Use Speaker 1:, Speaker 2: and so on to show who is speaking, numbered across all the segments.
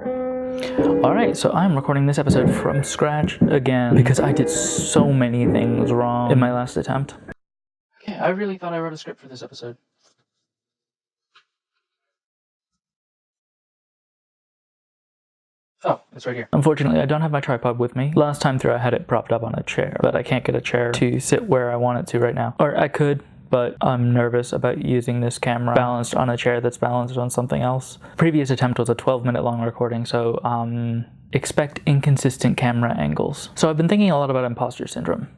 Speaker 1: Alright, so I'm recording this episode from scratch again because I did so many things wrong in my last attempt. Okay, I really thought I wrote a script for this episode. Oh, it's right here. Unfortunately, I don't have my tripod with me. Last time through I had it propped up on a chair, but I can't get a chair to sit where I want it to right now. Or I could, but I'm nervous about using this camera balanced on a chair that's balanced on something else. Previous attempt was a 12-minute long recording, so expect inconsistent camera angles. So I've been thinking a lot about imposter syndrome.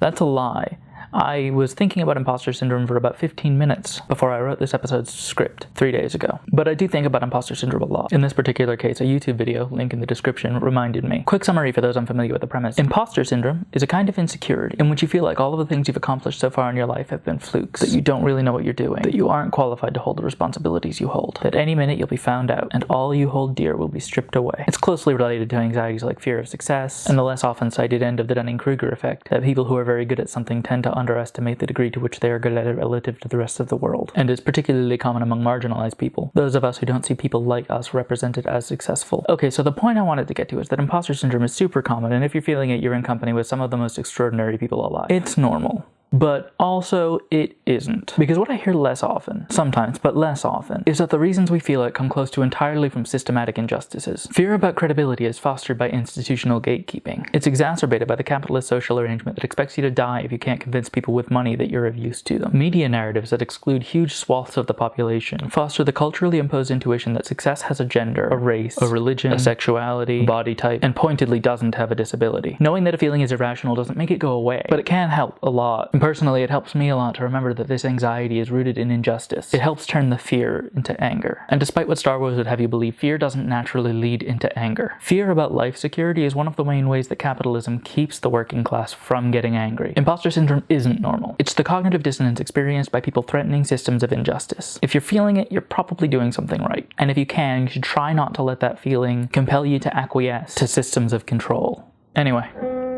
Speaker 1: That's a lie. I was thinking about imposter syndrome for about 15 minutes before I wrote this episode's script 3 days ago. But I do think about imposter syndrome a lot. In this particular case, a YouTube video, link in the description, reminded me. Quick summary for those unfamiliar with the premise. Imposter syndrome is a kind of insecurity in which you feel like all of the things you've accomplished so far in your life have been flukes, that you don't really know what you're doing, that you aren't qualified to hold the responsibilities you hold, that any minute you'll be found out, and all you hold dear will be stripped away. It's closely related to anxieties like fear of success, and the less often cited end of the Dunning-Kruger effect, that people who are very good at something tend to underestimate the degree to which they are good at it relative to the rest of the world, and is particularly common among marginalized people, those of us who don't see people like us represented as successful. Okay, so the point I wanted to get to is that imposter syndrome is super common, and if you're feeling it, you're in company with some of the most extraordinary people alive. It's normal. But also, it isn't. Because what I hear less often, sometimes, but less often, is that the reasons we feel it come close to entirely from systematic injustices. Fear about credibility is fostered by institutional gatekeeping. It's exacerbated by the capitalist social arrangement that expects you to die if you can't convince people with money that you're of use to them. Media narratives that exclude huge swaths of the population foster the culturally imposed intuition that success has a gender, a race, a religion, a sexuality, a body type, and pointedly doesn't have a disability. Knowing that a feeling is irrational doesn't make it go away, but it can help a lot. And personally, it helps me a lot to remember that this anxiety is rooted in injustice. It helps turn the fear into anger. And despite what Star Wars would have you believe, fear doesn't naturally lead into anger. Fear about life security is one of the main ways that capitalism keeps the working class from getting angry. Imposter syndrome isn't normal. It's the cognitive dissonance experienced by people threatening systems of injustice. If you're feeling it, you're probably doing something right. And if you can, you should try not to let that feeling compel you to acquiesce to systems of control. Anyway,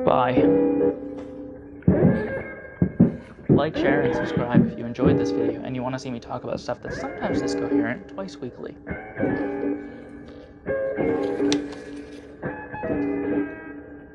Speaker 1: bye. Like, share, and subscribe if you enjoyed this video and you want to see me talk about stuff that's sometimes this coherent twice weekly.